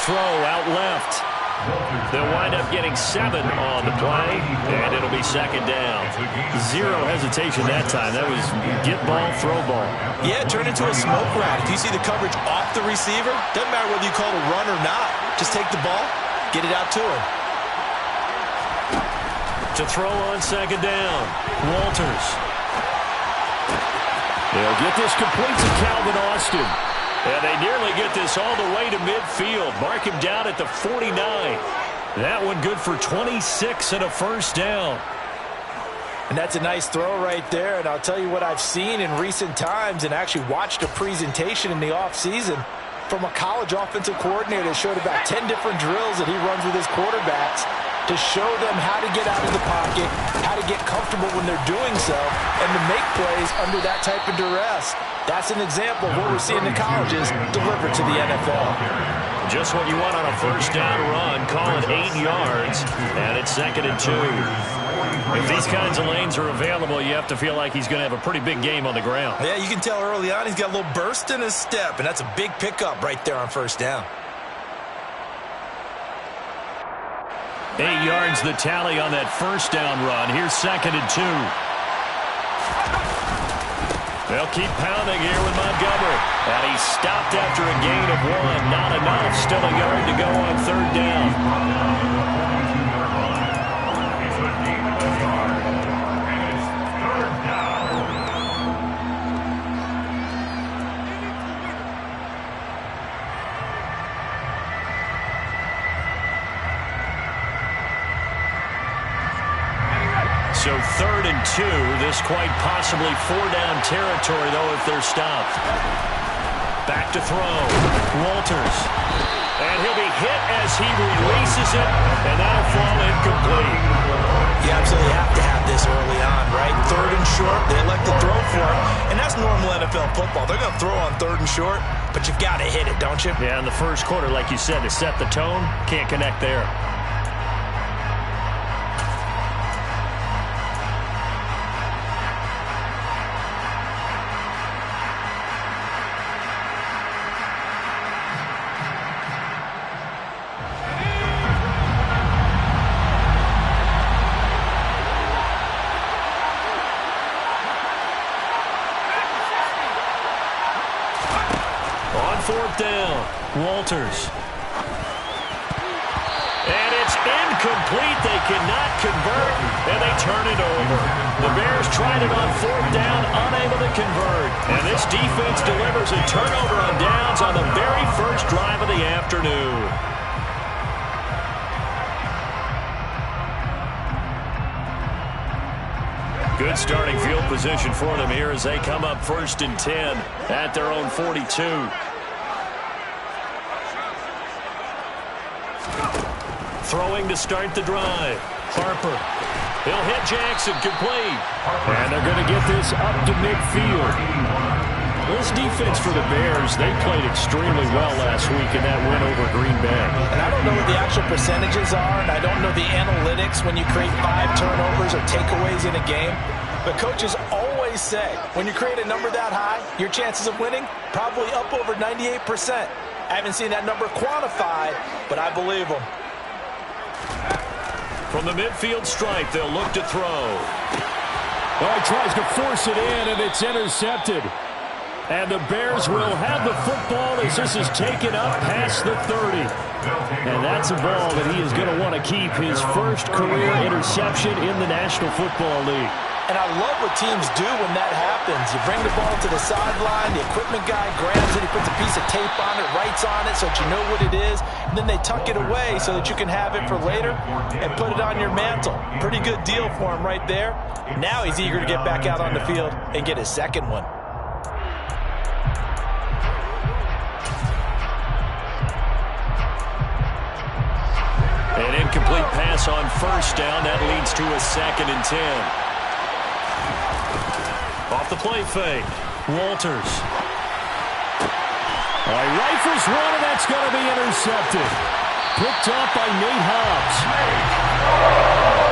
throw out left. They'll wind up getting 7 on the play, and it'll be second down. Zero hesitation that time. That was get ball, throw ball. Yeah, it turned into a smoke route. If you see the coverage off the receiver, doesn't matter whether you call it a run or not. Just take the ball, get it out to him. To throw on second down, Walters. They'll get this complete to Calvin Austin. And they nearly get this all the way to midfield. Mark him down at the 49. That one good for 26 and a first down. And that's a nice throw right there. And I'll tell you what I've seen in recent times and actually watched a presentation in the offseason from a college offensive coordinator that showed about 10 different drills that he runs with his quarterbacks to show them how to get out of the pocket, how to get comfortable when they're doing so, and to make plays under that type of duress. That's an example of what we're seeing in colleges delivered to the NFL. Just what you want on a first down run. Call it 8 yards, and it's second and 2. If these kinds of lanes are available, you have to feel like he's going to have a pretty big game on the ground. Yeah, you can tell early on he's got a little burst in his step, and that's a big pickup right there on first down. 8 yards the tally on that first down run. Here's second and 2. They'll keep pounding here with Montgomery. And he's stopped after a gain of 1. Not enough. Still a yard to go on third down. So third and 2. This quite possibly 4-down territory, though, if they're stopped. Back to throw. Walters. And he'll be hit as he releases it, and that'll fall incomplete. You absolutely have to have this early on, right? Third and short, they elect to throw for it, and that's normal NFL football. They're going to throw on third and short, but you've got to hit it, don't you? Yeah, in the first quarter, like you said, to set the tone, can't connect there. Fourth down, Walters. And it's incomplete. They cannot convert, and they turn it over. The Bears tried it on fourth down, unable to convert. And this defense delivers a turnover on downs on the very first drive of the afternoon. Good starting field position for them here as they come up first and 10 at their own 42. Throwing to start the drive. Harper. He'll hit Jackson, complete. And they're going to get this up to midfield. This defense for the Bears, they played extremely well last week in that win over Green Bay. And I don't know what the actual percentages are, and I don't know the analytics when you create 5 turnovers or takeaways in a game. But coaches always say, when you create a number that high, your chances of winning probably up over 98%. I haven't seen that number quantified, but I believe them. From the midfield stripe, they'll look to throw. Oh, he tries to force it in, and it's intercepted. And the Bears will have the football as this is taken up past the 30. And that's a ball that he is going to want to keep, his first career interception in the National Football League. And I love what teams do when that happens. You bring the ball to the sideline, the equipment guy grabs it, he puts a piece of tape on it, writes on it so that you know what it is, and then they tuck it away so that you can have it for later and put it on your mantle. Pretty good deal for him right there. Now he's eager to get back out on the field and get his second one. An incomplete pass on first down. That leads to a second and 10. Off the play fake, Walters. He rifles one, and that's going to be intercepted. Picked off by Nate Hobbs.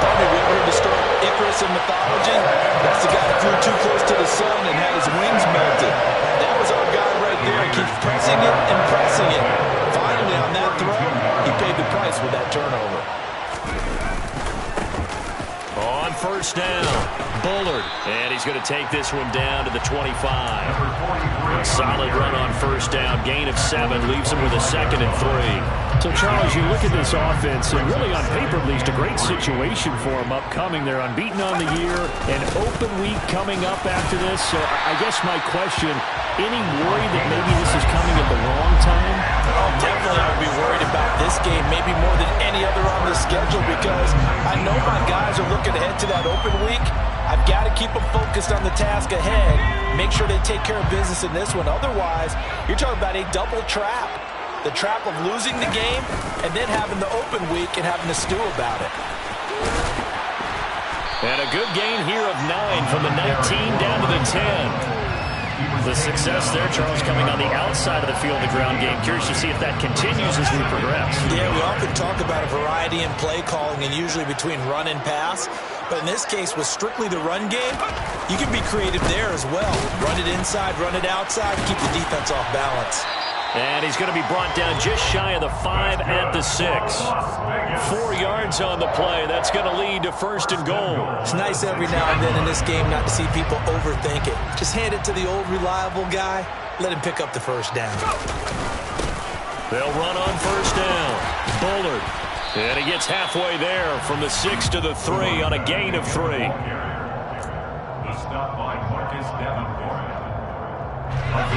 Probably we heard the story of Icarus in mythology. That's the guy that flew too close to the sun and had his wings melted. That was our guy right there. He keeps pressing it and pressing it. Finally, on that throw, On first down, Bullard. And he's going to take this one down to the 25. A solid run on first down. Gain of 7 leaves him with a 2nd and 3. So, Charles, you look at this offense, and really on paper, at least, a great situation for them upcoming. They're unbeaten on the year, an open week coming up after this. So I guess my question, any worry that maybe this is coming at the wrong time? Oh, definitely I would be worried about this game, maybe more than any other on the schedule, because I know my guys are looking ahead to that open week. I've got to keep them focused on the task ahead, make sure they take care of business in this one. Otherwise, you're talking about a double trap. The trap of losing the game and then having the open week and having to stew about it. And a good gain here of 9 from the 19 down to the 10. The success there, Charles, coming on the outside of the field, the ground game. Curious to see if that continues as we progress. Yeah, we often talk about a variety in play calling and usually between run and pass. But in this case, with strictly the run game, you can be creative there as well. Run it inside, run it outside, keep the defense off balance. And he's going to be brought down just shy of the 5 at the 6. 4 yards on the play. That's going to lead to 1st and goal. It's nice every now and then in this game not to see people overthink it. Just hand it to the old reliable guy. Let him pick up the first down. They'll run on first down. Bullard. And he gets halfway there from the 6 to the 3 on a gain of 3. The stop by Marcus Davenport.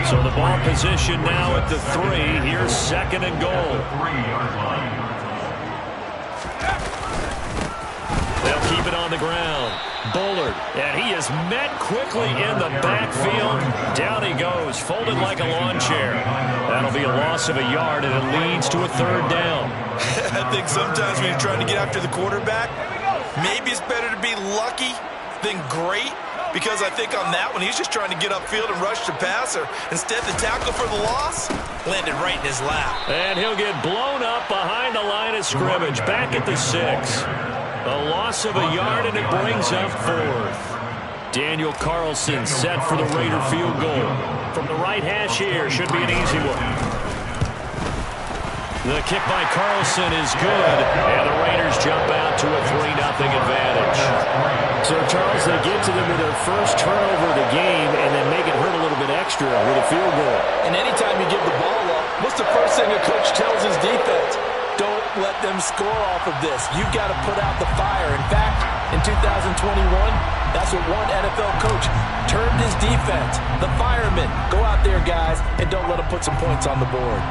So the ball position now at the 3. Here's 2nd and goal. They'll keep it on the ground. Bullard, and he is met quickly in the backfield. Down he goes, folded like a lawn chair. That'll be a loss of a yard, and it leads to a 3rd down. I think sometimes when you're trying to get after the quarterback, maybe it's better to be lucky than great. Because I think on that one, he's just trying to get upfield and rush the passer. Instead, the tackle for the loss landed right in his lap. And he'll get blown up behind the line of scrimmage, back at the 6. A loss of a yard, and it brings up 4th. Daniel Carlson set for the Raider field goal. From the right hash here, should be an easy one. The kick by Carlson is good, and the Raiders jump out to a 3-0 advantage. So, Charles, they get to them with their first turnover of the game and then make it hurt a little bit extra with a field goal. And anytime you give the ball up, what's the first thing a coach tells his defense? Don't let them score off of this. You've got to put out the fire. In fact, in 2021, that's what one NFL coach termed his defense. The firemen. Go out there, guys, and don't let them put some points on the board.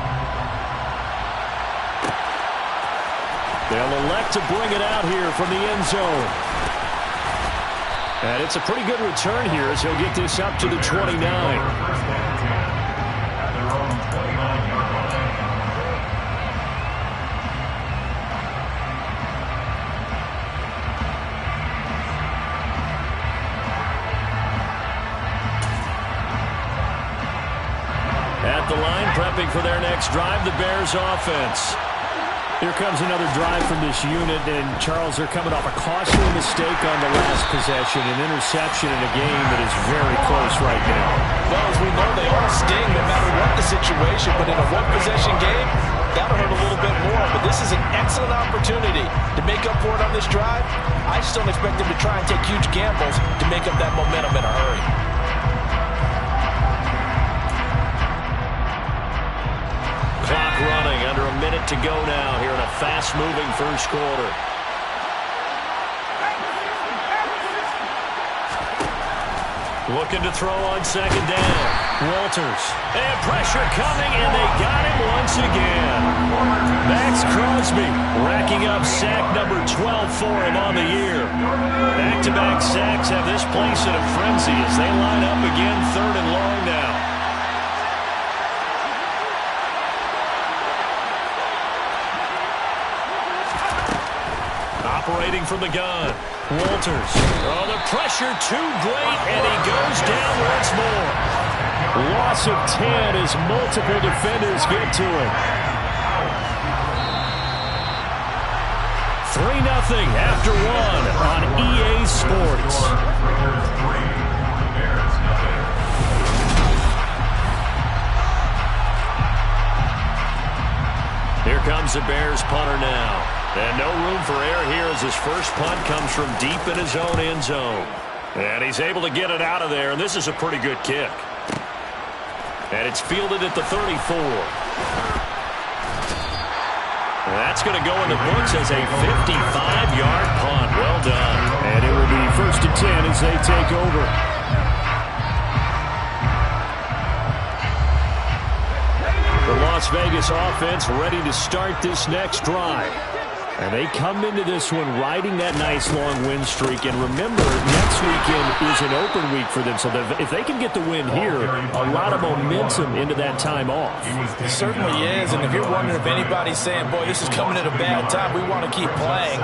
They'll elect to bring it out here from the end zone. And it's a pretty good return here as he'll get this up to the 29. At the line, prepping for their next drive, the Bears offense. Here comes another drive from this unit, and Charles, they're coming off a costly mistake on the last possession, an interception in a game that is very close right now. Well, as we know, they all sting no matter what the situation, but in a one-possession game, that'll hurt a little bit more. But this is an excellent opportunity to make up for it on this drive. I just don't expect them to try and take huge gambles to make up that momentum in a hurry. Clock running, under a minute to go now here in a fast-moving first quarter. Looking to throw on 2nd down. Walters. And pressure coming, and they got him once again. Max Crosby racking up sack number 12 for him on the year. Back-to-back sacks have this place in a frenzy as they line up again 3rd and long now. Operating from the gun. Walters. Oh, the pressure too great, and he goes down once more. Loss of 10 as multiple defenders get to him. 3-0 after 1 on EA Sports. Here comes the Bears punter now. And no room for error here as his first punt comes from deep in his own end zone. And he's able to get it out of there, and this is a pretty good kick. And it's fielded at the 34. That's going to go in the books as a 55-yard punt. Well done. And it will be 1st and 10 as they take over. The Las Vegas offense ready to start this next drive. And they come into this one riding that nice long win streak. And remember, next weekend is an open week for them. So if they can get the win here, a lot of momentum into that time off. It certainly is. And if you're wondering if anybody's saying, boy, this is coming at a bad time, we want to keep playing,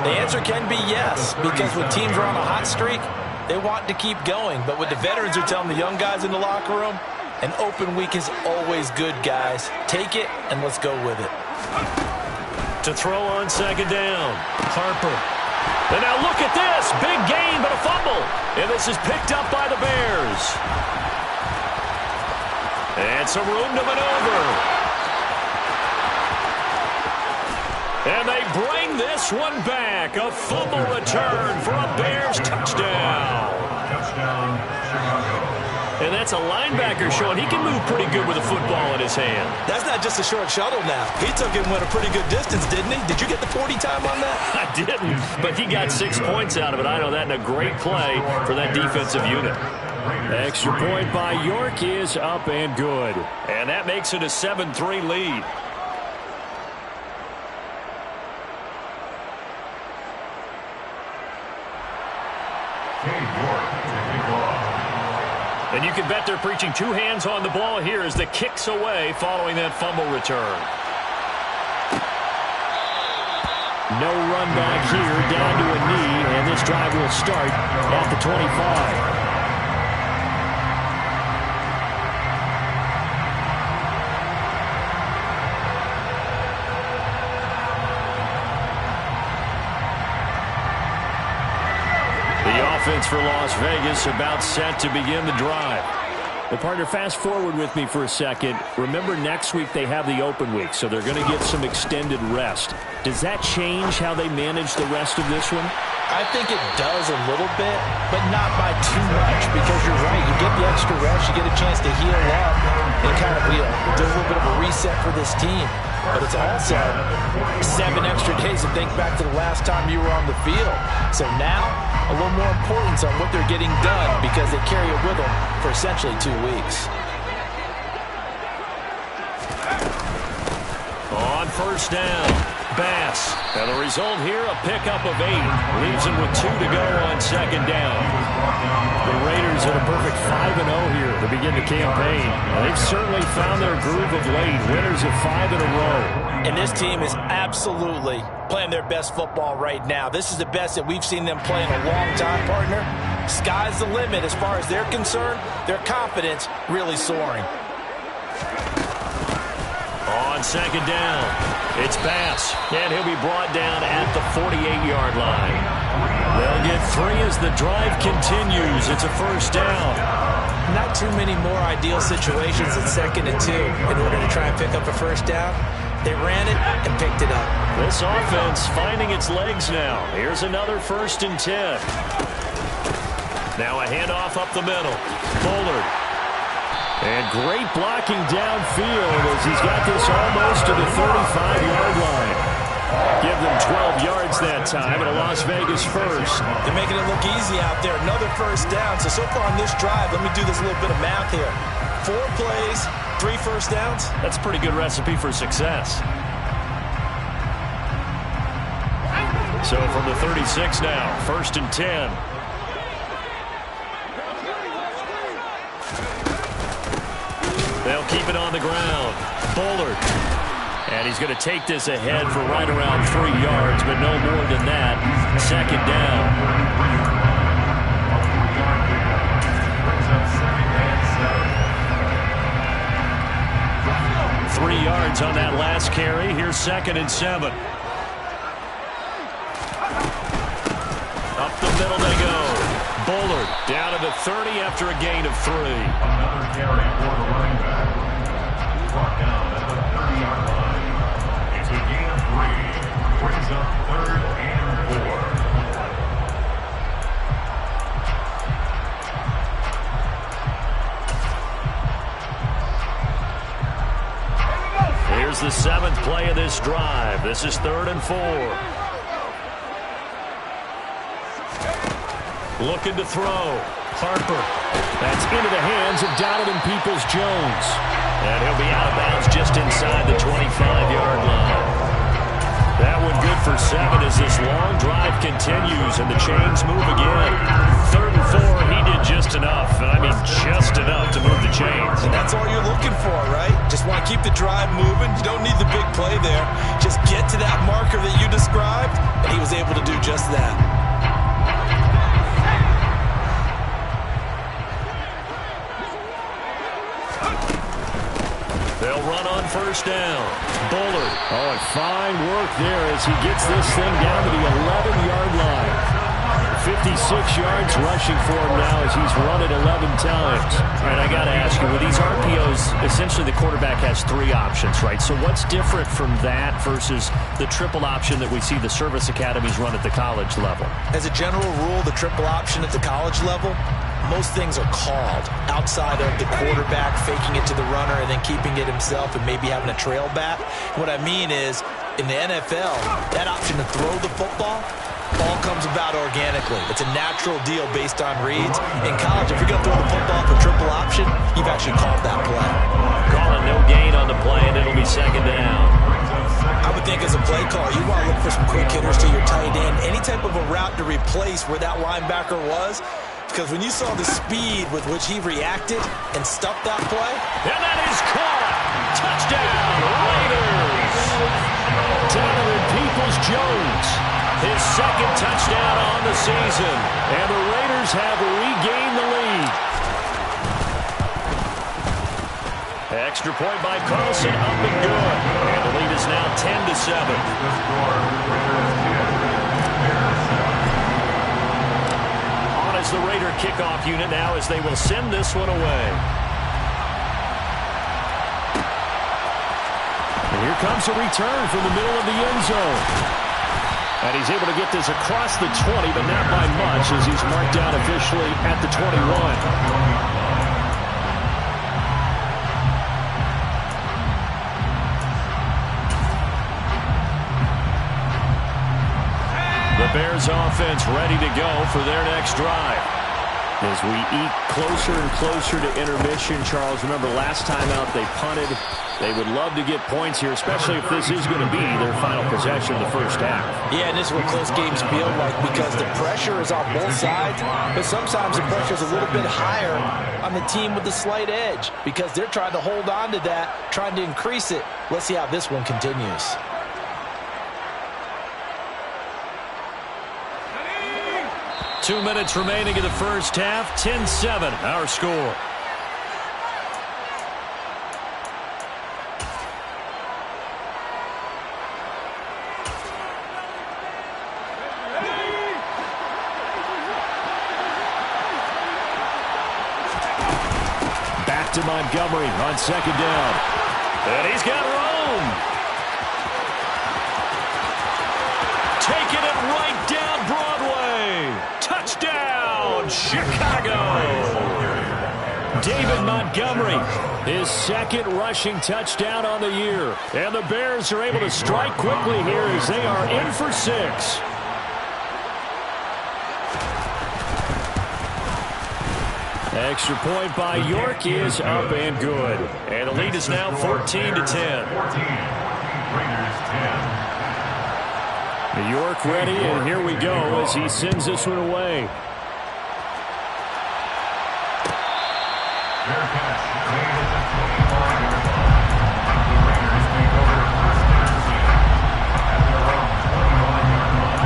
the answer can be yes. Because when teams are on a hot streak, they want to keep going. But what the veterans are telling the young guys in the locker room, an open week is always good, guys. Take it and let's go with it. To throw on second down, Harper. And now look at this. Big gain, but a fumble. And this is picked up by the Bears. And some room to maneuver. And they bring this one back. A fumble return for a Bears touchdown. Touchdown, Chicago. And that's a linebacker showing he can move pretty good with a football in his hand. That's not just a short shuttle now. He took it and went a pretty good distance, didn't he? Did you get the 40 time on that? I didn't, but he got 6 points out of it. I know that, and a great play for that defensive unit. Extra point by York is up and good. And that makes it a 7-3 lead. And you can bet they're preaching two hands on the ball here as the kick's away following that fumble return. No run back here, down to a knee, and this drive will start at the 25. Offense for Las Vegas about set to begin the drive. The partner, fast forward with me for a second. Remember, next week they have the open week, so they're going to get some extended rest. Does that change how they manage the rest of this one? I think it does a little bit, but not by too much, because you're right. You get the extra rest, you get a chance to heal up, and kind of do a little bit of a reset for this team. But it's also 7 extra days to think back to the last time you were on the field. So now, a little more importance on what they're getting done because they carry it with them for essentially 2 weeks. On first down, Bass. And the result here, a pickup of 8. Leaves him with 2 to go on second down. The Raiders at a perfect 5-0 here to begin the campaign. They've certainly found their groove of late. Winners of 5 in a row. And this team is absolutely playing their best football right now. This is the best that we've seen them play in a long time, partner. Sky's the limit as far as they're concerned. Their confidence really soaring. On second down, it's Bass, and he'll be brought down at the 48-yard line. They'll get 3 as the drive continues. It's a first down. Not too many more ideal situations than 2nd and 2 in order to try and pick up a first down. They ran it and picked it up. This offense finding its legs now. Here's another 1st and 10. Now a handoff up the middle. Bullard. And great blocking downfield as he's got this almost to the 35-yard line. Give them 12 yards that time, and a Las Vegas first. They're making it look easy out there. Another first down. So far on this drive, let me do this little bit of math here. 4 plays, 3 first downs. That's a pretty good recipe for success. So from the 36 now, 1st and 10. They'll keep it on the ground. Bullard. And he's going to take this ahead for right around 3 yards, but no more than that. 2nd down. 3 yards on that last carry. Here's 2nd and 7. Up the middle they go. Bullard down to the 30 after a gain of 3. Another carry for the running back. Brought down at the 30-yard line. It's a gain of 3. Brings up 3rd and 4. Here's the 7th play of this drive. This is 3rd and 4. Looking to throw. Harper. That's into the hands of Donovan Peoples-Jones. And he'll be out of bounds just inside the 25-yard line. That one good for 7 as this long drive continues and the chains move again. 3rd and 4, he did just enough. And I mean just enough to move the chains. And that's all you're looking for, right? Just want to keep the drive moving. You don't need the big play there. Just get to that marker that you described, and he was able to do just that. They'll run on 1st down. Bullard. Oh, and fine work there as he gets this thing down to the 11-yard line. 56 yards rushing for him now as he's run it 11 times. All right, I got to ask you, with these RPOs, essentially the quarterback has 3 options, right? So what's different from that versus the triple option that we see the service academies run at the college level? As a general rule, the triple option at the college level, most things are called outside of the quarterback faking it to the runner and then keeping it himself and maybe having a trail back. What I mean is, in the NFL, that option to throw the football all comes about organically. It's a natural deal based on reads. In college, if you're going to throw the football for triple option, you've actually called that play. Calling no gain on the play, and it'll be 2nd down. I would think as a play caller, you want to look for some quick hitters to your tight end. Any type of a route to replace where that linebacker was. Because when you saw the speed with which he reacted and stuffed that play. And that is caught. Touchdown, Raiders. Donovan Peoples-Jones. His 2nd touchdown on the season. And the Raiders have regained the lead. Extra point by Carlson, up and good. And the lead is now 10-7. The Raider kickoff unit now as they will send this one away. And here comes a return from the middle of the end zone. And he's able to get this across the 20, but not by much as he's marked down officially at the 21. The Bears offense ready to go for their next drive. As we eat closer and closer to intermission, Charles, remember last time out they punted. They would love to get points here, especially if this is going to be their final possession of the first half. Yeah, and this is what close games feel like because the pressure is on both sides, but sometimes the pressure is a little bit higher on the team with the slight edge because they're trying to hold on to that, trying to increase it. Let's see how this one continues. 2 minutes remaining in the first half. 10-7, our score. Back to Montgomery on 2nd down. And he's got room. Taking it right down Broadway. Touchdown, Chicago. David Montgomery, his 2nd rushing touchdown on the year. And the Bears are able to strike quickly here as they are in for 6. Extra point by York is up and good. And the lead is now 14-10. 14. Raiders 10. York ready, and here we go as he sends this one away. Fair catch made at the 25-yard line. The Raiders take over first and 10 at their own 21-yard line.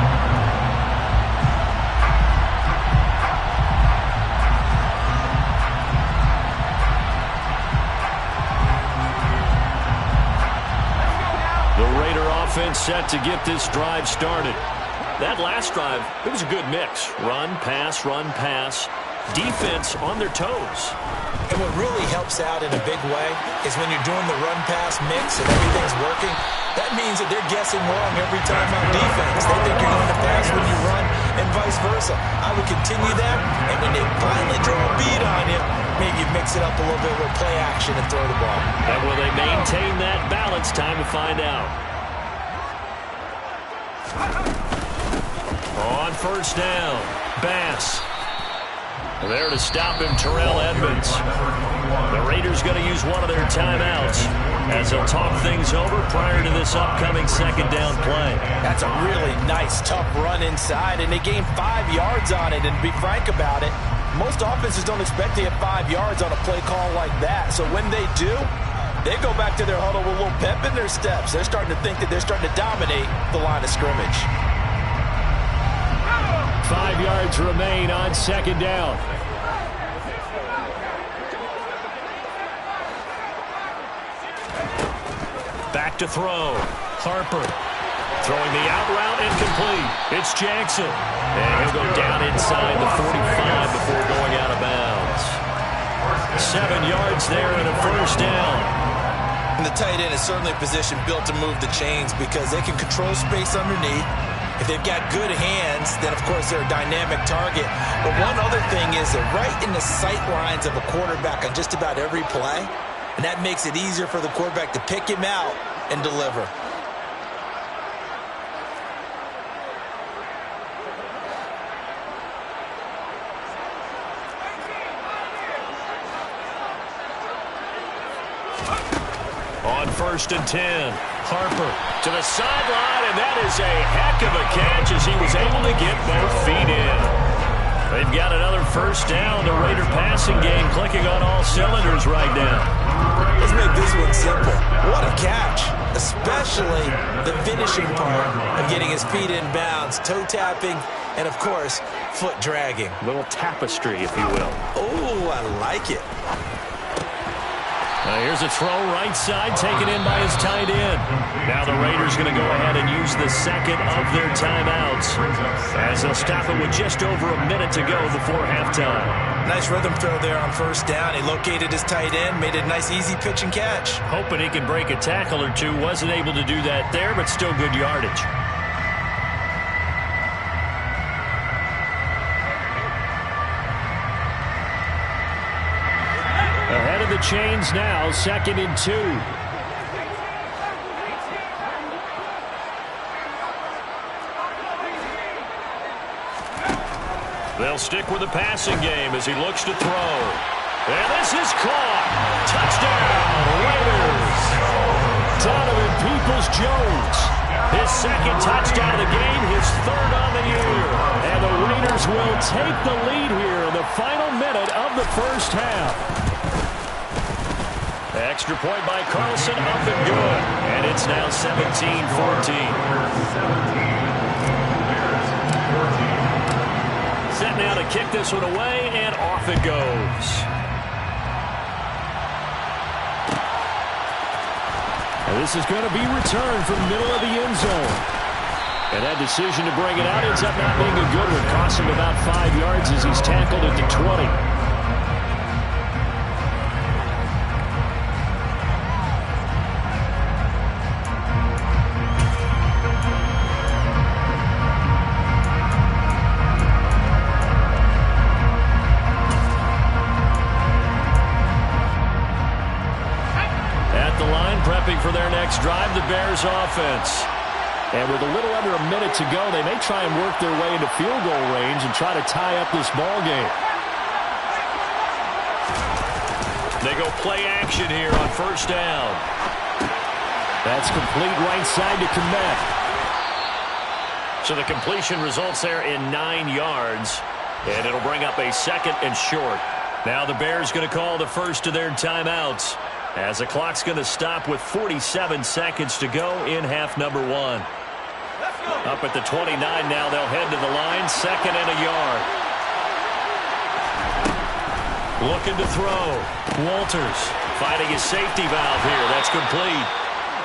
The Raider offense set to get this drive started. That last drive, it was a good mix. Run, pass, defense on their toes. And what really helps out in a big way is when you're doing the run-pass mix and everything's working, that means that they're guessing wrong every time on defense. They think you're going to pass when you run and vice versa. I would continue that, and when they finally draw a beat on you, maybe mix it up a little bit with play action and throw the ball. And will they maintain that balance? Time to find out. On first down, Bass. There to stop him, Terrell Edmunds. The Raiders going to use one of their timeouts as they'll talk things over prior to this upcoming second down play. That's a really nice, tough run inside, and they gained 5 yards on it. And to be frank about it, most offenses don't expect to get 5 yards on a play call like that. So when they do, they go back to their huddle with a little pep in their steps. They're starting to think that they're starting to dominate the line of scrimmage. 5 yards remain on second down. Back to throw. Harper throwing the out route incomplete. It's Jackson. And he'll go down inside the 45 before going out of bounds. 7 yards there and a first down. And the tight end is certainly a position built to move the chains because they can control space underneath. If they've got good hands, then, of course, they're a dynamic target. But one other thing is they're right in the sight lines of a quarterback on just about every play, and that makes it easier for the quarterback to pick him out and deliver. On first and 10, Harper to the sideline, and that is a heck of a catch as he was able to get both feet in. They've got another first down. The Raider passing game clicking on all cylinders right now. Let's make this one simple. What a catch, especially the finishing part of getting his feet in bounds, toe tapping, and, of course, foot dragging. A little tapestry, if you will. Oh, I like it. Here's a throw right side taken in by his tight end. Now the Raiders going to go ahead and use the second of their timeouts as they'll stop it with just over a minute to go before halftime. Nice rhythm throw there on first down. He located his tight end, made it a nice easy pitch and catch. Hoping he can break a tackle or two. Wasn't able to do that there, but still good yardage. Ahead of the chains now, 2nd and 2. They'll stick with the passing game as he looks to throw. And this is caught. Touchdown, Raiders. Donovan Peoples-Jones. His second touchdown of the game, his third on the year. And the Raiders will take the lead here in the final minute of the first half. Extra point by Carlson, up and good. And it's now 17-14. Set now to kick this one away, and off it goes. And this is going to be returned from the middle of the end zone. And that decision to bring it out ends up not being a good one. Costs him about 5 yards as he's tackled at the 20. For their next drive, the Bears offense. And with a little under a minute to go, they may try and work their way into field goal range and try to tie up this ball game. They go play action here on first down. That's complete right side to Kmet. So the completion results there in 9 yards, and it'll bring up a second and short. Now the Bears going to call the first of their timeouts, as the clock's going to stop with 47 seconds to go in half number 1. Up at the 29 now, they'll head to the line, 2nd and a yard. Looking to throw. Walters fighting his safety valve here. That's complete.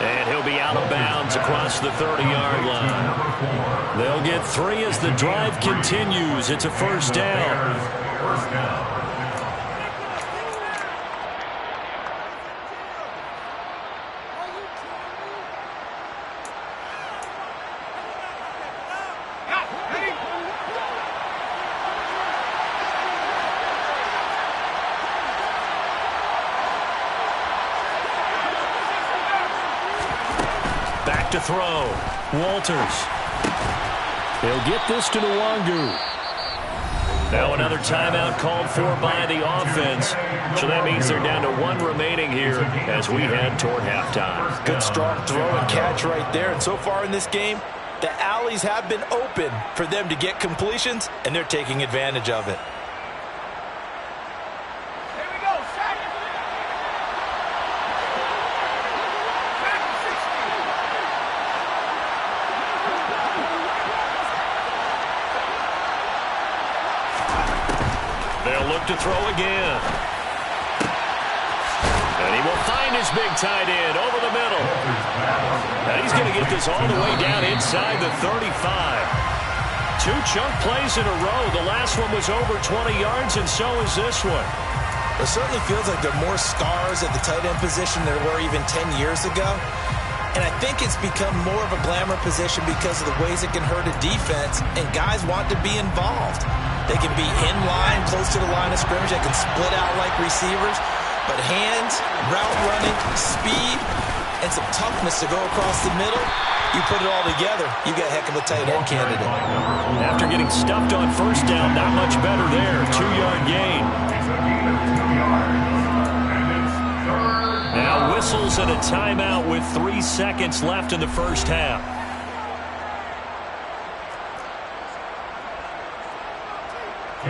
And he'll be out of bounds across the 30-yard line. They'll get 3 as the drive continues. It's a first down. First down. Back to throw. Walters. He'll get this to Nwangu. Now another timeout called for by the offense. So that means they're down to one remaining here as we head toward halftime. Good strong throw and catch right there. And so far in this game, the alleys have been open for them to get completions, and they're taking advantage of it. They'll look to throw again. And he will find his big tight end over the middle. And he's going to get this all the way down inside the 35. Two chunk plays in a row. The last one was over 20 yards, and so is this one. It certainly feels like there are more stars at the tight end position than there were even 10 years ago. And I think it's become more of a glamour position because of the ways it can hurt a defense, and guys want to be involved. They can be in line, close to the line of scrimmage. They can split out like receivers. But hands, route running, speed, and some toughness to go across the middle, you put it all together, you got a heck of a tight end candidate. After getting stuffed on first down, not much better there. 2-yard gain. Now whistles and a timeout with 3 seconds left in the first half.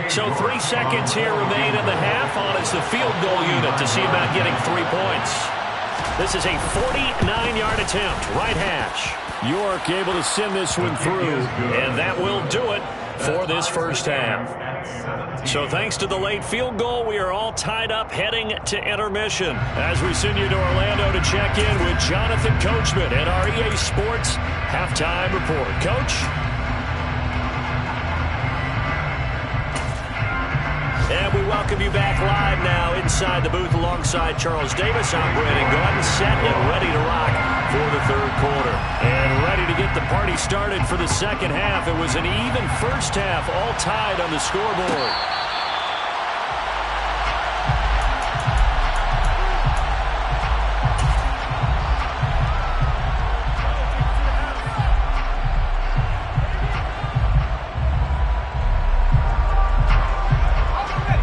So 3 seconds here remain in the half. On is the field goal unit to see about getting 3 points. This is a 49-yard attempt, right hash. York able to send this one through. And that will do it for this first half. So thanks to the late field goal, we are all tied up heading to intermission. As we send you to Orlando to check in with Jonathan Coachman at our EA Sports Halftime Report. Coach? And we welcome you back live now inside the booth alongside Charles Davis. I'm Brandon Gaudin, set and ready to rock for the third quarter. And ready to get the party started for the second half. It was an even first half, all tied on the scoreboard.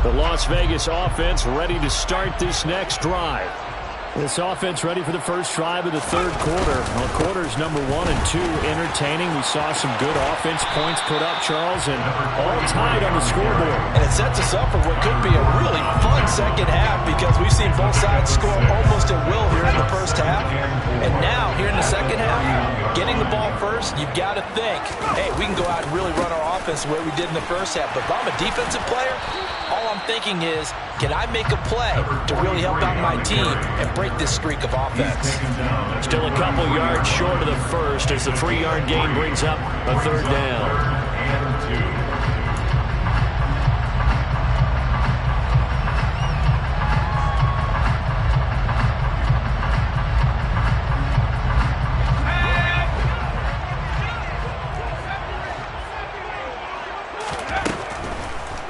The Las Vegas offense ready to start this next drive. This offense ready for the first drive of the third quarter. Well, quarters number 1 and 2 entertaining. We saw some good offense points put up, Charles, and all tied on the scoreboard. And it sets us up for what could be a really fun second half because we've seen both sides score almost at will here in the first half. And now, here in the second half, getting the ball first, you've got to think, hey, we can go out and really run our offense the way we did in the first half. But if I'm a defensive player, all I'm thinking is, can I make a play to really help out my team and break this streak of offense? Still a couple yards short of the first as the 3-yard gain brings up a third down.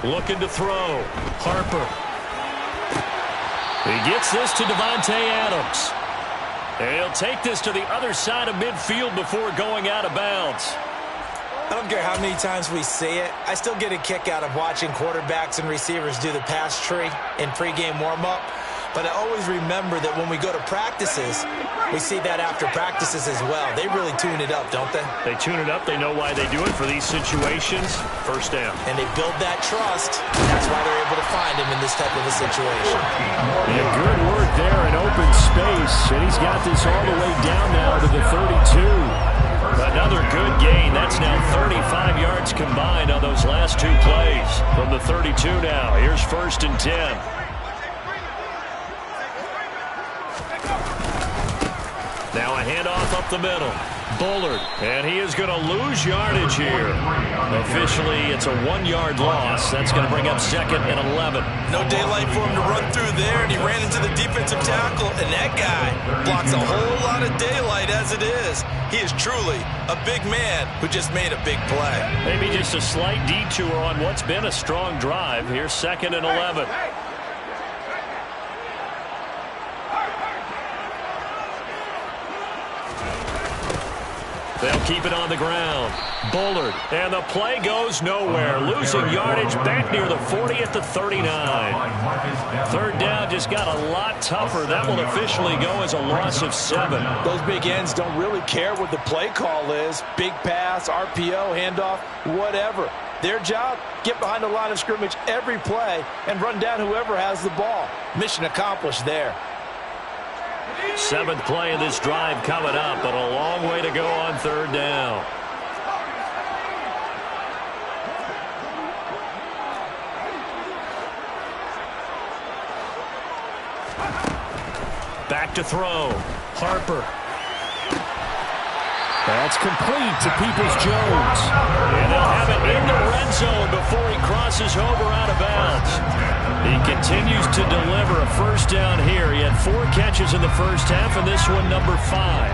Looking to throw. Harper. He gets this to Devontae Adams. And he'll take this to the other side of midfield before going out of bounds. I don't care how many times we see it. I still get a kick out of watching quarterbacks and receivers do the pass tree in pregame warm-up. But I always remember that when we go to practices, we see that after practices as well. They really tune it up, don't they? They tune it up. They know why they do it for these situations. First down. And they build that trust. That's why they're able to find him in this type of a situation. Yeah, good work there in open space. And he's got this all the way down now to the 32. Another good gain. That's now 35 yards combined on those last 2 plays. From the 32 now. Here's 1st and 10. Now a handoff up the middle. Bullard, and he is going to lose yardage here. Officially, it's a 1-yard loss. That's going to bring up 2nd and 11. No daylight for him to run through there, and he ran into the defensive tackle, and that guy blocks a whole lot of daylight as it is. He is truly a big man who just made a big play. Maybe just a slight detour on what's been a strong drive. Here's 2nd and 11. They'll keep it on the ground. Bullard, and the play goes nowhere. Losing yardage back near the 40 at the 39. 3rd down just got a lot tougher. That will officially go as a loss of 7. Those big ends don't really care what the play call is. Big pass, RPO, handoff, whatever. Their job, get behind the line of scrimmage every play and run down whoever has the ball. Mission accomplished there. 7th play of this drive coming up, but a long way to go on 3rd down. Back to throw. Harper. That's complete to Peoples-Jones. And they'll have it in the red zone before he crosses over out of bounds. He continues to deliver a 1st down here. He had 4 catches in the first half, and this one number 5.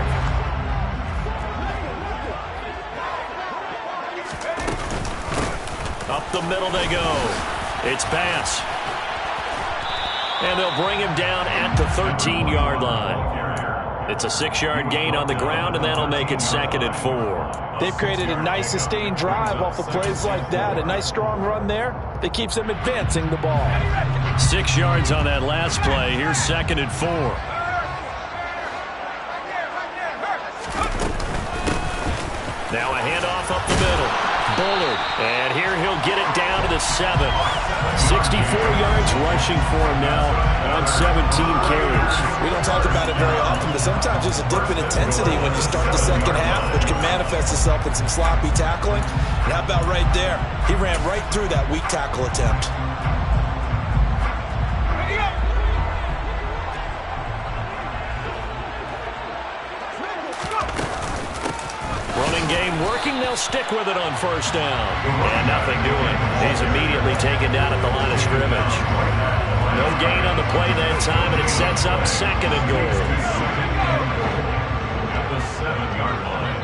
Up the middle they go. It's Bass. And they'll bring him down at the 13-yard line. It's a 6-yard gain on the ground, and that'll make it 2nd and 4. They've created a nice sustained drive off of plays like that. A nice strong run there that keeps them advancing the ball. 6 yards on that last play. Here's 2nd and 4. Now a handoff up the middle. Bullard, and here he'll get it down to the 7. 64 yards rushing for him now on 17 carries. We don't talk about it very often, but sometimes there's a dip in intensity when you start the second half, which can manifest itself in some sloppy tackling. And how about right there? He ran right through that weak tackle attempt. Running game working. They'll stick with it on 1st down. And nothing doing. He's immediately taken down at the line of scrimmage. No gain on the play that time, and it sets up 2nd and goal. At the 7-yard line.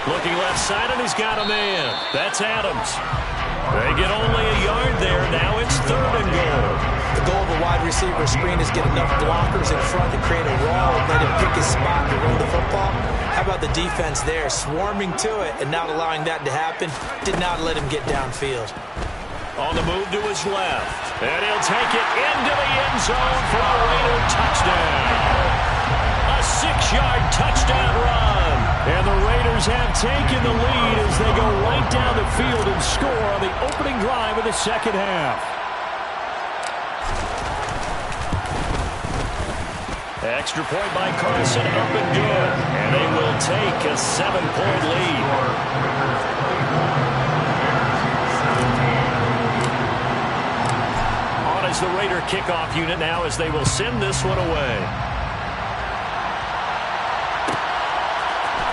Looking left side, and he's got a man. That's Adams. They get only a yard there. Now it's 3rd and goal. The goal of a wide receiver screen is get enough blockers in front to create a wall and let him pick his spot to run the football. How about the defense there, swarming to it and not allowing that to happen? Did not let him get downfield. On the move to his left. And he'll take it into the end zone for a Raider touchdown. A 6-yard touchdown run. And the Raiders have taken the lead as they go right down the field and score on the opening drive of the second half. Extra point by Carson, up and good. And they will take a 7-point lead. On is the Raider kickoff unit now as they will send this one away.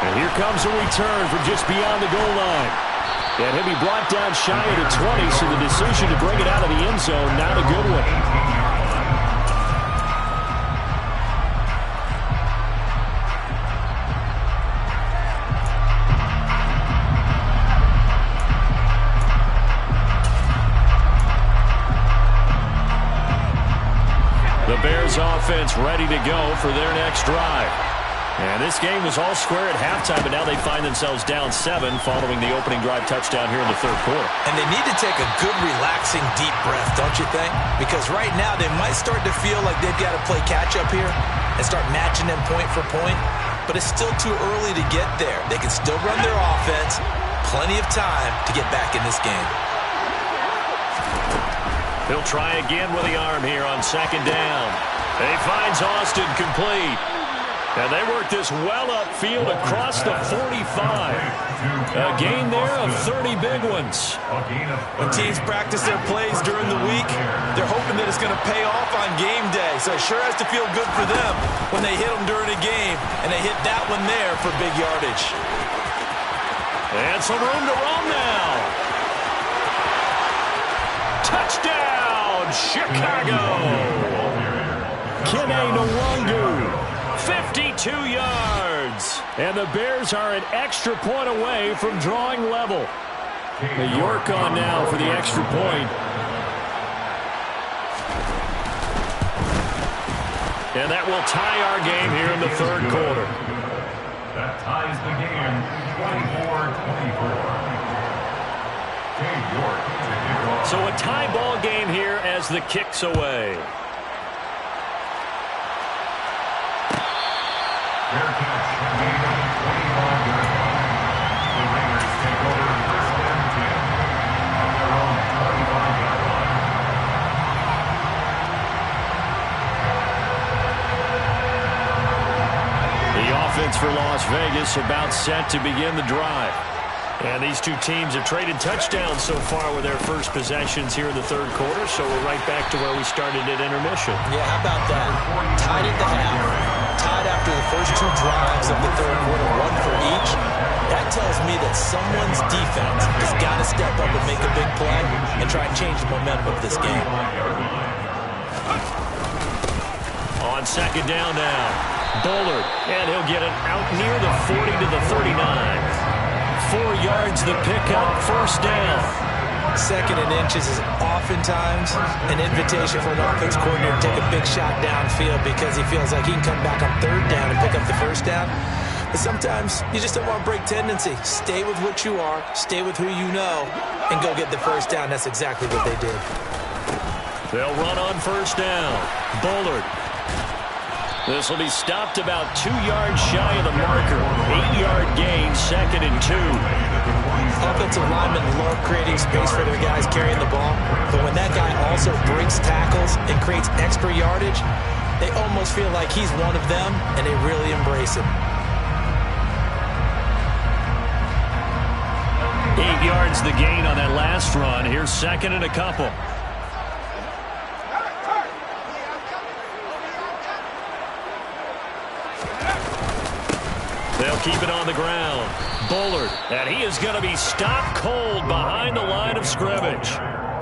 And here comes a return from just beyond the goal line. And he'll be brought down shy of the 20, so the decision to bring it out of the end zone, not a good one. The Bears offense ready to go for their next drive. And this game was all square at halftime, but now they find themselves down 7 following the opening drive touchdown here in the 3rd quarter. And they need to take a good, relaxing, deep breath, don't you think? Because right now they might start to feel like they've got to play catch-up here and start matching them point for point. But it's still too early to get there. They can still run their offense. Plenty of time to get back in this game. He'll try again with the arm here on 2nd down. He finds Austin complete. And they work this well upfield across the 45. A gain there of 30 big ones. When teams practice their plays during the week, they're hoping that it's going to pay off on game day. So it sure has to feel good for them when they hit them during a game, and they hit that one there for big yardage. And some room to run now. Touchdown, Chicago. Kene Nwangu, 52 yards. And the Bears are an extra point away from drawing level. The York on now for the extra point. And that will tie our game here in the third quarter. That ties the game 24-24. So a tie ball game here as the kick's away. Fair catch. Gain of 25 yards. The Raiders take over first and 10 on their own 35-yard line. The offense for Las Vegas about set to begin the drive. And these two teams have traded touchdowns so far with their first possessions here in the third quarter, so we're right back to where we started at intermission. Yeah, how about that? Tied at the half. Tied after the first two drives of the third quarter, one for each. That tells me that someone's defense has got to step up and make a big play and try and change the momentum of this game. On second down now, Bullard, and he'll get it out near the 40 to the 39. 4 yards the pickup, first down. Second and inches is oftentimes an invitation for an offense coordinator to take a big shot downfield because he feels like he can come back on third down and pick up the first down. But sometimes you just don't want to break tendency. Stay with what you are, stay with who you know, and go get the first down. That's exactly what they did. They'll run on first down. Bullard. This will be stopped about 2 yards shy of the marker. 8-yard gain, second and 2. Offensive linemen love creating space for their guys carrying the ball. But when that guy also breaks tackles and creates extra yardage, they almost feel like he's one of them, and they really embrace him. 8 yards the gain on that last run. Here's second and a couple. They'll keep it on the ground. Bullard, and he is going to be stopped cold behind the line of scrimmage.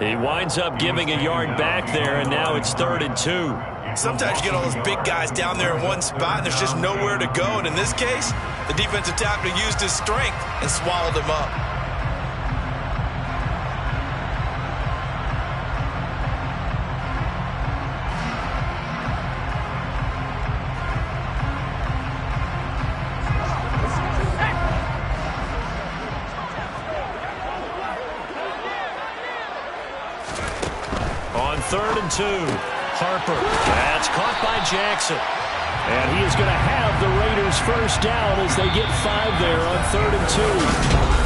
He winds up giving a yard back there, and now it's third and 2. Sometimes you get all those big guys down there in one spot, and there's just nowhere to go. And in this case, the defensive tackle used his strength and swallowed him up. Third and 2. Harper. That's caught by Jackson. And he is going to have the Raiders first down as they get 5 there on third and 2.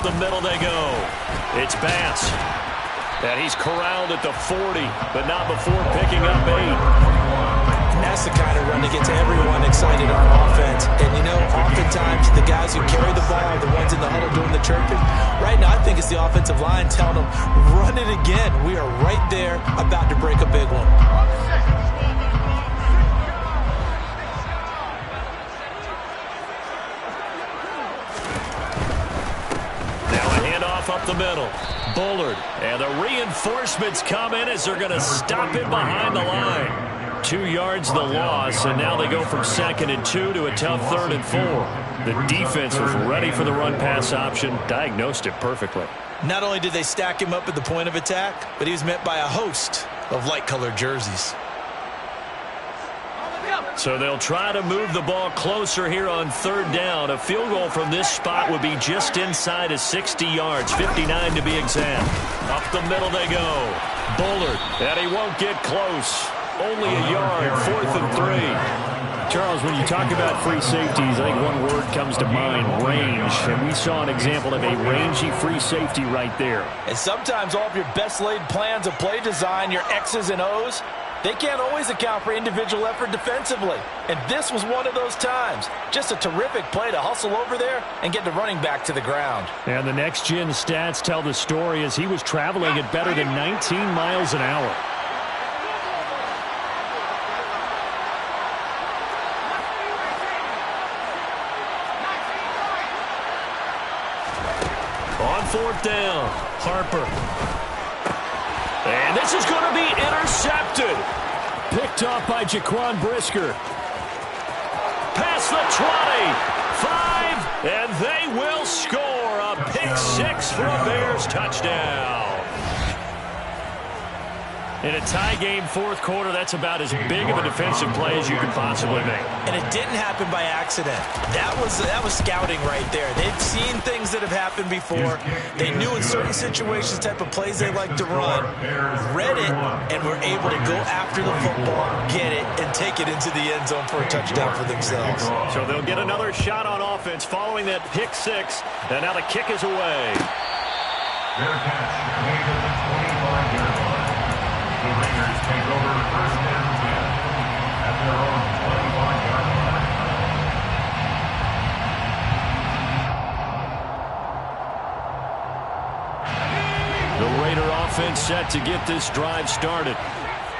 The middle they go. It's Bass. And he's corralled at the 40, but not before picking up 8. And that's the kind of run that gets everyone excited on offense. And, you know, oftentimes the guys who carry the ball are the ones in the huddle doing the chirping. Right now, I think it's the offensive line telling them, run it again. We are right there about to break a big one. Up the middle. Bullard. And the reinforcements come in as they're going to stop him behind the line. 2 yards the loss, and now they go from 2nd and 2 to a tough 3rd and 4. The defense was ready for the run-pass option, diagnosed it perfectly. Not only did they stack him up at the point of attack, but he was met by a host of light-colored jerseys. So they'll try to move the ball closer here on 3rd down. A field goal from this spot would be just inside of 60 yards, 59 to be exact. Up the middle they go. Bullard, and he won't get close. Only a yard, 4th and 3. Charles, when you talk about free safeties, I think one word comes to mind, range. And we saw an example of a rangy free safety right there. And sometimes all of your best laid plans of play design, your X's and O's, they can't always account for individual effort defensively. And this was one of those times. Just a terrific play to hustle over there and get the running back to the ground. And the next-gen stats tell the story as he was traveling at better than 19 miles an hour. On 4th down, Harper. And this is going to be intercepted. Picked off by Jaquan Brisker. Past the 20. 5, and they will score a pick 6 for a Bears touchdown. In a tie game 4th quarter, that's about as big of a defensive play as you can possibly make. And it didn't happen by accident. That was scouting right there. They've seen things that have happened before. They knew in certain situations type of plays they like to run, read it, and were able to go after the football, get it, and take it into the end zone for a touchdown for themselves. So they'll get another shot on offense following that pick 6, and now the kick is away. Their catch made at the 25-yard line. The Raiders take over 1st and 10 at their own 25-yard line. The Raider offense set to get this drive started.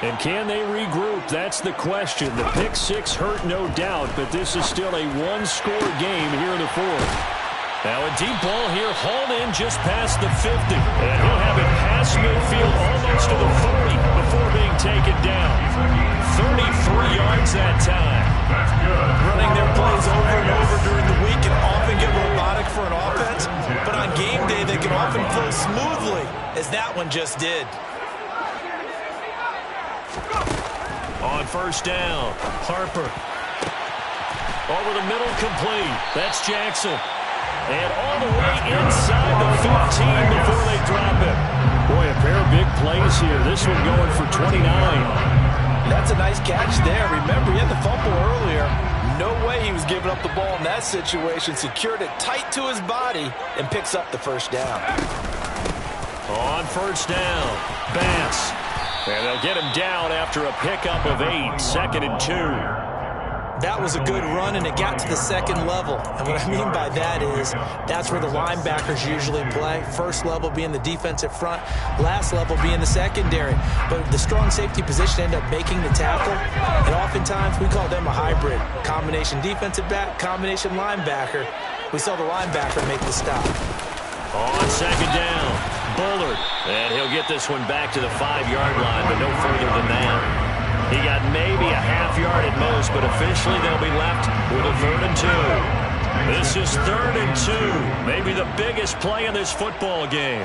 And can they regroup? That's the question. The pick 6 hurt, no doubt, but this is still a one-score game here in the 4th. Now a deep ball here, hauled in just past the 50. And he'll have it past midfield almost to the 40 before being taken down. 33 yards that time. That's good. Running their plays over and over during the week can often get robotic for an offense, but on game day they can often flow smoothly, as that one just did. On 1st down, Harper. Over the middle, complete. That's Jackson. And all the way inside the 15 before they drop it. Boy, a pair of big plays here. This one going for 29. That's a nice catch there. Remember, he had the fumble earlier. No way he was giving up the ball in that situation. Secured it tight to his body and picks up the 1st down. On 1st down, Bass. And they'll get him down after a pickup of 8, 2nd and 2. That was a good run, and it got to the 2nd level. And what I mean by that is that's where the linebackers usually play. 1st level being the defensive front, last level being the secondary. But the strong safety position ended up making the tackle, and oftentimes we call them a hybrid. Combination defensive back, combination linebacker. We saw the linebacker make the stop. On 2nd down, Bullard. And he'll get this one back to the 5-yard line, but no further than that. He got maybe a half yard at most, but officially they'll be left with a 3rd and 2. This is 3rd and 2. Maybe the biggest play in this football game.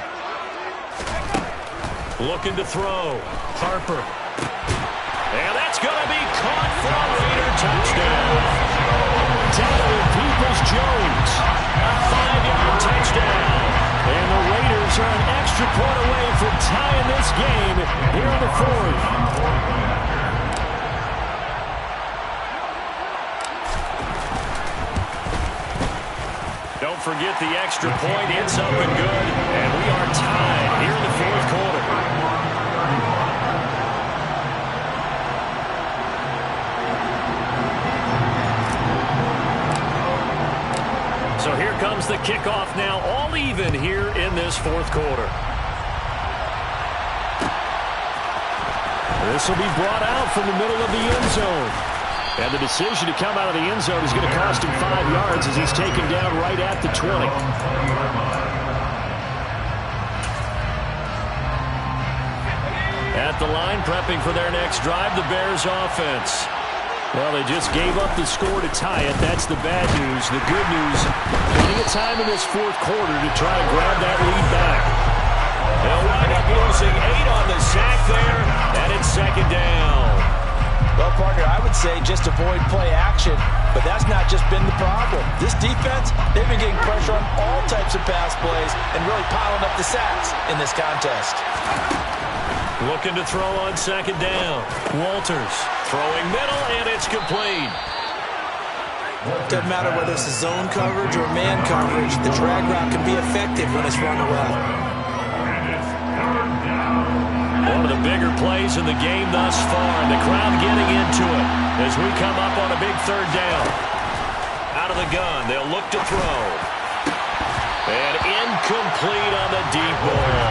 Looking to throw. Harper. And that's going to be caught for a Raider touchdown. Taylor Peoples-Jones. A 5-yard touchdown. And the Raiders are an extra point away from tying this game here in the 4th. Don't forget the extra point. It's up and good. And we are tied here in the 4th quarter. So here comes the kickoff now, all even here in this 4th quarter. This will be brought out from the middle of the end zone. And the decision to come out of the end zone is going to cost him 5 yards as he's taken down right at the 20. At the line, prepping for their next drive, the Bears offense. Well, they just gave up the score to tie it. That's the bad news. The good news, plenty of time in this fourth quarter to try to grab that lead back. They'll wind up losing 8 on the sack there, and it's second down. Well, partner, I would say just avoid play action, but that's not just been the problem. This defense, they've been getting pressure on all types of pass plays and really piling up the sacks in this contest. Looking to throw on second down. Walters throwing middle, and it's complete. Doesn't matter whether it's zone coverage or man coverage, the drag route can be effective when it's run well. One of the bigger plays in the game thus far, and the crowd getting into it as we come up on a big third down. Out of the gun, they'll look to throw. And incomplete on the deep ball.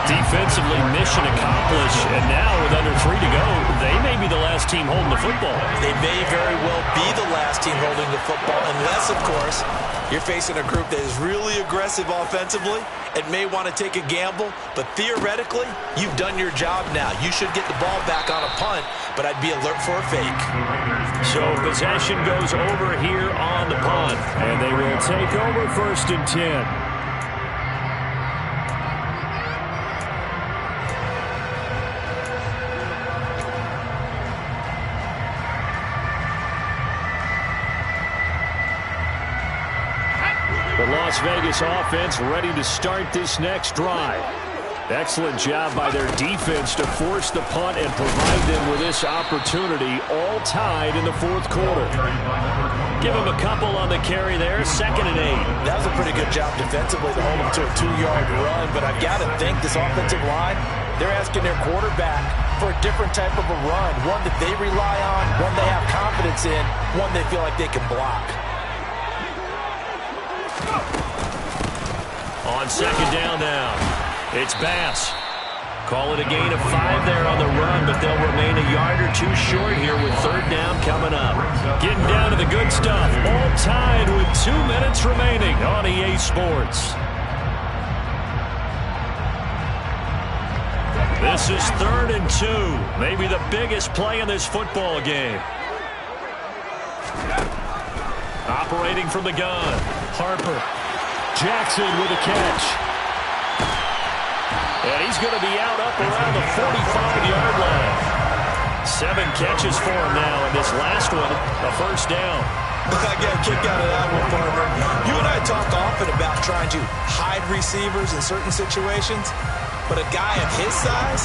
Defensively, mission accomplished, and now with under 3 to go, they may be the last team holding the football. They may very well be the last team holding the football, unless, of course, you're facing a group that is really aggressive offensively and may want to take a gamble, but theoretically, you've done your job now. You should get the ball back on a punt, but I'd be alert for a fake. So possession goes over here on the punt, and they will take over 1st and 10. The Las Vegas offense ready to start this next drive. Excellent job by their defense to force the punt and provide them with this opportunity, all tied in the fourth quarter. Give them a couple on the carry there, 2nd and 8. That was a pretty good job defensively to hold them to a 2-yard run, but I've got to think this offensive line, they're asking their quarterback for a different type of a run, one that they rely on, one they have confidence in, one they feel like they can block. On second down now, it's Bass. Call it a gain of 5 there on the run, but they'll remain a yard or 2 short here with third down coming up. Getting down to the good stuff, all tied with 2 minutes remaining on EA Sports. This is 3rd and 2, maybe the biggest play in this football game. Operating from the gun, Harper. Jackson with a catch. And he's going to be out up around the 45-yard line. 7 catches for him now, and this last one, a first down. I got a kick out of that one, partner. You and I talk often about trying to hide receivers in certain situations, but a guy of his size,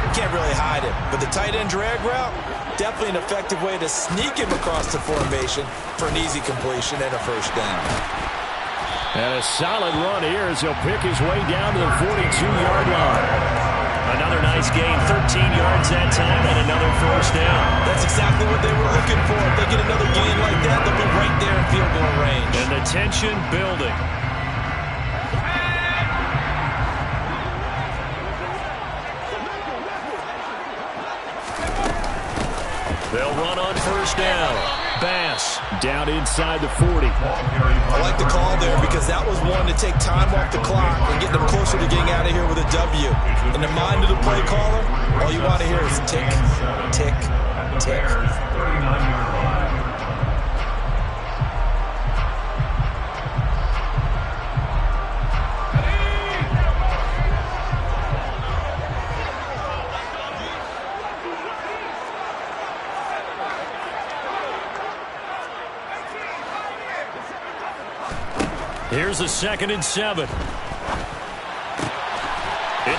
you can't really hide him. But the tight end drag route, definitely an effective way to sneak him across the formation for an easy completion and a first down. And a solid run here as he'll pick his way down to the 42-yard line. Another nice gain, 13 yards that time, and another first down. That's exactly what they were looking for. If they get another gain like that, they'll be right there in field goal range. And the tension building. They'll run on first down. Bass down inside the 40. I like the call there because that was one to take time off the clock and get them closer to getting out of here with a W. In the mind of the play caller, all you want to hear is tick, tick, tick. Here's a 2nd and 7. It's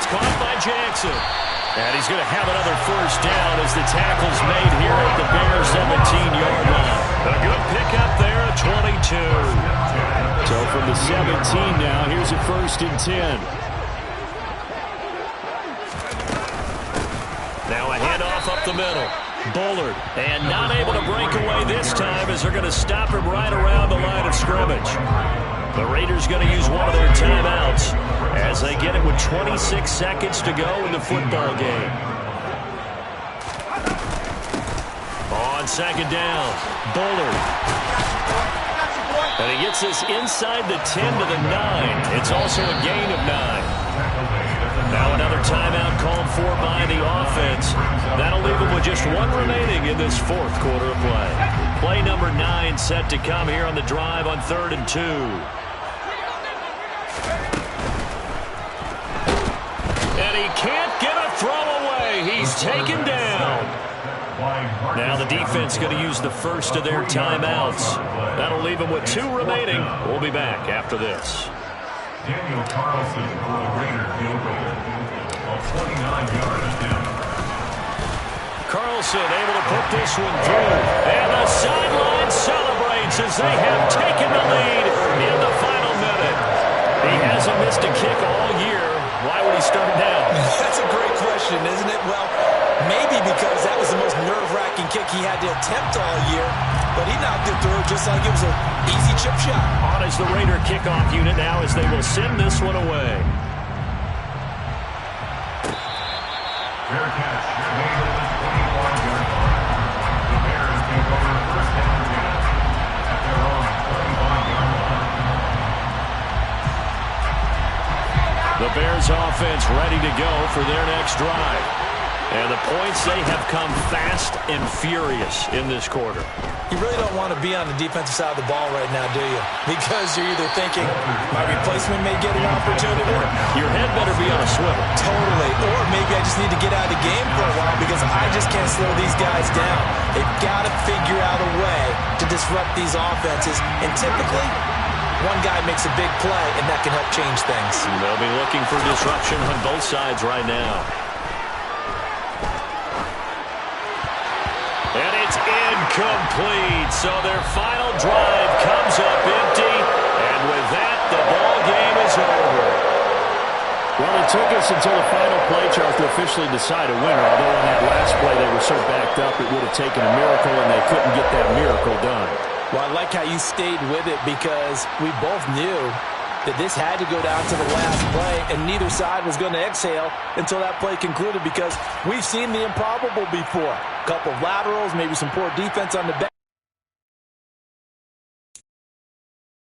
caught by Jackson. And he's going to have another first down as the tackle's made here at the Bears 17-yard line. A good pickup there at 22. So from the 17 now, here's a 1st and 10. Now a handoff up the middle. Bullard, and not able to break away this time as they're going to stop him right around the line of scrimmage. The Raiders going to use one of their timeouts as they get it with 26 seconds to go in the football game. On second down, Bullard. And he gets this inside the 10 to the 9. It's also a gain of 9. Now another timeout called for by behind the offense. That'll leave them with just one remaining in this fourth quarter of play. Play number 9 set to come here on the drive on 3rd and 2. And he can't get a throw away. He's taken down. Now the defense going to use the first of their timeouts. That'll leave them with 2 remaining. We'll be back after this. Daniel Carlson for the Raiders field goal. A 29-yard attempt. Carlson able to put this one through. And the sideline celebrates as they have taken the lead in the final minute. He hasn't missed a kick all year. Why would he start now? That's a great question, isn't it? Well, maybe because that was the most nerve-wracking kick he had to attempt all year. But he knocked it through just like it was an easy chip shot. On is the Raider kickoff unit now as they will send this one away. Fair catch made at the 21-yard line. The Bears take over first down 10 at their own 35-yard line. The Bears offense ready to go for their next drive. And the points, they have come fast and furious in this quarter. You really don't want to be on the defensive side of the ball right now, do you? Because you're either thinking, my replacement may get an opportunity. Your head better be on a swivel. Totally. Or maybe I just need to get out of the game for a while because I just can't slow these guys down. They've got to figure out a way to disrupt these offenses. And typically, one guy makes a big play, and that can help change things. They'll be looking for disruption on both sides right now. And it's incomplete. So their final drive comes up empty. And with that, the ball game is over. Well, it took us until the final play, Charles, to officially decide a winner. Although on that last play they were so backed up, it would have taken a miracle, and they couldn't get that miracle done. Well, I like how you stayed with it because we both knew that this had to go down to the last play, and neither side was going to exhale until that play concluded because we've seen the improbable before. A couple of laterals, maybe some poor defense on the back.